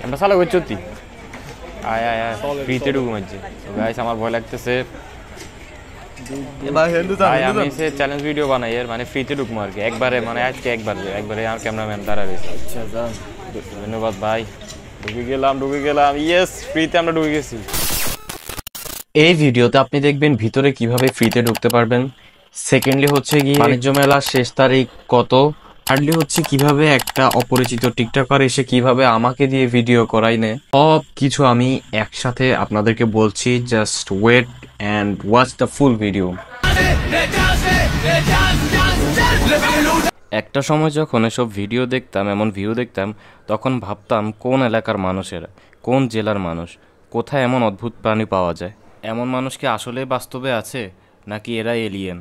আমরা সালা করছি আয় আয় আয় ফ্রিতে ঢুকু মারছে তো গাইস আমার ভয় লাগতেছে ভাই আমি সে চ্যালেঞ্জ ভিডিও বানাই এর মানে ফ্রিতে ঢুকবো আর কি একবারে মানে আজকে একবারে আর ক্যামেরাম্যান দাঁড়া রয়েছে আচ্ছা ধন্যবাদ ভাই ঢুকে গেলাম ইয়েস ফ্রিতে আমরা ঢুকে গেছি এই ভিডিওতে আপনি দেখবেন ভিতরে কিভাবে ফ্রিতে ঢুকতে পারবেন সেকেন্ডলি হচ্ছে গিয়ে বাণিজ্য মেলার শেষ তারিখ কত থার্ডলি হচ্ছে কিভাবে একটা অপরিচিত টিকটকার এসে কিভাবে আমাকে দিয়ে ভিডিও করাই নেয় সব কিছু আমি একসাথে আপনাদেরকে বলছি just wait and watch the full video একটা সময় যখন এসব ভিডিও দেখতাম এমন ভিউ দেখতাম তখন ভাবতাম কোন এলাকার মানুষেরা কোন জেলার মানুষ কোথায় এমন অদ্ভুত প্রাণী পাওয়া যায় এমন মানুষ কি আসলে বাস্তবে আছে নাকি এরা এলিয়েন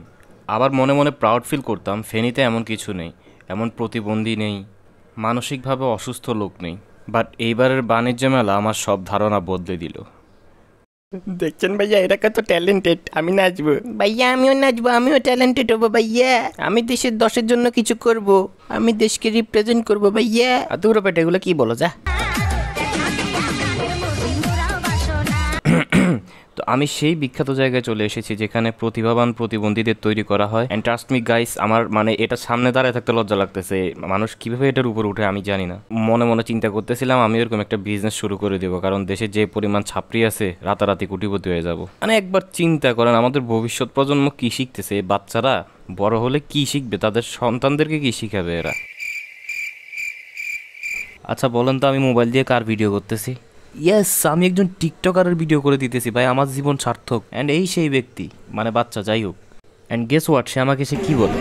আবার মনে মনে প্রাউড ফিল করতাম ফেনীতে এমন কিছু নেই এমন প্রতিবন্ধী নেই মানসিকভাবে অসুস্থ লোক নেই বাট এইবারের বাণিজ্য মেলা আমার সব ধারণা বদলে দিল দেখছেন ভাইয়া এরা কত ট্যালেন্টেড আমি নাচবো ভাইয়া আমিও নাচবো আমিও ট্যালেন্টেড হবো ভাইয়া আমি দেশের দশের জন্য কিছু করব আমি দেশকে রিপ্রেজেন্ট করবো ভাইয়া দূর পেটে এগুলো কি বলো যা তো আমি সেই বিখ্যাত জায়গায় চলে এসেছি যেখানে প্রতিভাবান প্রতিবন্ধীদের তৈরি করা হয় অ্যান্ড ট্রাস্ট মি গাইস আমার মানে এটা সামনে দাঁড়ায় থাকতে লজ্জা লাগতেছে মানুষ কিভাবে এটার উপর উঠে আমি জানি না মনে মনে চিন্তা করতেছিলাম আমি এরকম একটা বিজনেস শুরু করে দেবো কারণ দেশে যে পরিমাণ ছাপড়ি আছে রাতারাতি কোটিপতি হয়ে যাব মানে একবার চিন্তা করেন আমাদের ভবিষ্যৎ প্রজন্ম কি শিখতেছে বাচ্চারা বড় হলে কি শিখবে তাদের সন্তানদেরকে কি শিখাবে এরা আচ্ছা বলেন তো আমি মোবাইল দিয়ে কার ভিডিও করতেছি ইয়েস আমি একজন টিকটকারের ভিডিও করে দিতেছি ভাই আমার জীবন সার্থক অ্যান্ড এই সেই ব্যক্তি মানে বাচ্চা যাই হোক অ্যান্ড গেস হোয়াট সে আমাকে সে কী বলে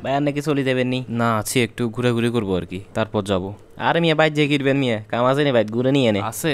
ভাই আর নাকি চলে দেবেননি না আছি একটু ঘুরাঘুরি করবো আর কি তারপর যাবো আরে মিয়া বাইর যে গিরবেন মিয়া কাম আছে নি বাইর ঘুরে নিয়ে এনে আছে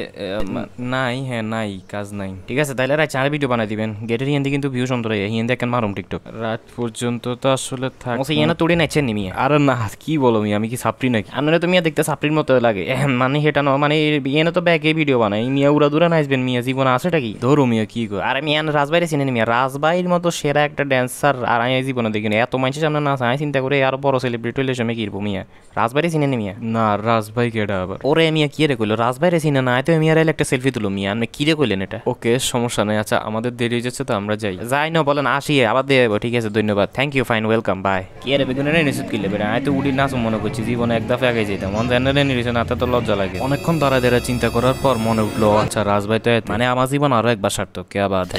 নাই হ্যাঁ নাই কাজ নাই ঠিক আছে তাইলে রাত 4 ভিডিও বানাই দিবেন গেটের হিন্দি কিন্তু ভিউ সুন্দর হিন্দি এখন মারুম টিকটক রাত পর্যন্ত তো আসলে থাক ইয়ে তোড়ে নাইছেন নি মিয়া আরে না কি বলো মিয়া আমি কি সাপড়ি নাকি আপনারা তো মিয়া দেখতে সাপড়ির মতো লাগে মানে হেটা না মানে ইয়ে তো ব্যাগে ভিডিও বানাই মিয়া উড়া দুরা নাচবেন মিয়া জীবন আছেটা কি ধরো মিয়া কি গো আরে মিয়া রাজবাইরে চিনেন মিয়া রাজবাইর মতো সেরা একটা ড্যান্সার আর আমি জীবনে দেখিনি এত মানুষের সামনে নাচ আমি চিন্তা করে আর বড় সেলিব্রিটি হইলে সময় কিরবো মিয়া রাজবাইরে চিনেন মিয়া না রাজভাই কেডা আবার ওরে মিয়া কি রে কইলো রাজভাই রে চিনে না তো মিয়া রাইলে একটা সেলফি তুলো মিয়া আপনি কি রে কইলেন এটা ওকে সমস্যা নাই আচ্ছা আমাদের দেরি হয়ে যাচ্ছে তো আমরা যাই না বলেন আসি আবার দিয়ে যাবো ঠিক আছে ধন্যবাদ thank you fine welcome bye কি রে বেগুনে নিশ্চিত কিলে বেড়া আমি তো উড়ি নাচ মনে করছি জীবনে এক দফা আগে যেতাম মন জানালে নিশ্চয় না তো লজ্জা লাগে অনেকক্ষণ দাঁড়া চিন্তা করার পর মনে উঠলো আচ্ছা রাজভাই তো মানে আমার জীবন আরো একবার সার্থক কে বাদ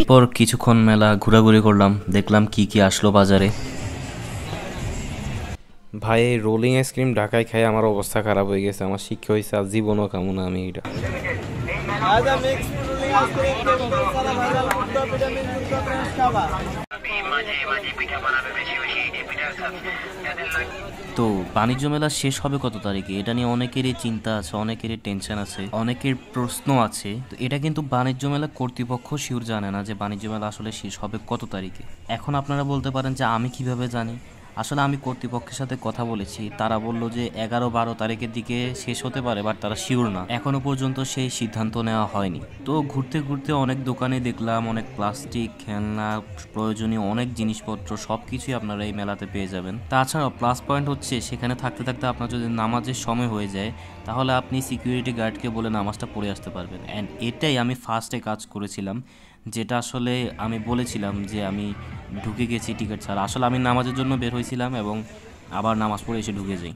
পর কিছুক্ষণ মেলা ঘোরাঘুরি করলাম দেখলাম কি কি আসলো বাজারে ভাই এই রোলিং আইসক্রিম ঢাকায় খাই আমার অবস্থা খারাপ হয়ে গেছে আমার শিক্ষা হয়েছে আর জীবনও খামো না আমি এটা তো বাণিজ্য মেলা শেষ হবে কত তারিখে এটা নিয়ে অনেকেরই চিন্তা আছে অনেকেরই টেনশন আছে অনেকের প্রশ্ন আছে তো এটা কিন্তু বাণিজ্য মেলা কর্তৃপক্ষ শিওর জানে না যে বাণিজ্য মেলা আসলে শেষ হবে কত তারিখে এখন আপনারা বলতে পারেন যে আমি কিভাবে জানি আসলে আমি কর্তৃপক্ষের সাথে কথা বলেছি তারা বললো যে 11-12 তারিখের দিকে শেষ হতে পারে বাট তারা শিওর না এখনো পর্যন্ত সেই সিদ্ধান্ত নেওয়া হয়নি তো ঘুরতে ঘুরতে অনেক দোকানে দেখলাম অনেক প্লাস্টিক খেলনা প্রয়োজনীয় অনেক জিনিসপত্র সবকিছুই আপনারা এই মেলাতে পেয়ে যাবেন তাছাড়াও প্লাস পয়েন্ট হচ্ছে সেখানে থাকতে থাকতে আপনার যদি নামাজের সময় হয়ে যায় তাহলে আপনি সিকিউরিটি গার্ডকে বলে নামাজটা পড়ে আসতে পারবেন অ্যান্ড এটাই আমি ফার্স্টে কাজ করেছিলাম যেটা আসলে আমি বলেছিলাম যে আমি ঢুকে গেছি টিকিট ছাড়া আসলে আমি নামাজের জন্য বের হয়েছিলাম এবং আবার নামাজ পড়ে এসে ঢুকে যাই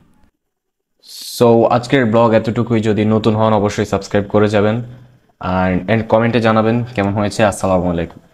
সো আজকের ব্লগ এতটুকুই যদি নতুন হন অবশ্যই সাবস্ক্রাইব করে যাবেন আর কমেন্টে জানাবেন কেমন হয়েছে আসসালামু আলাইকুম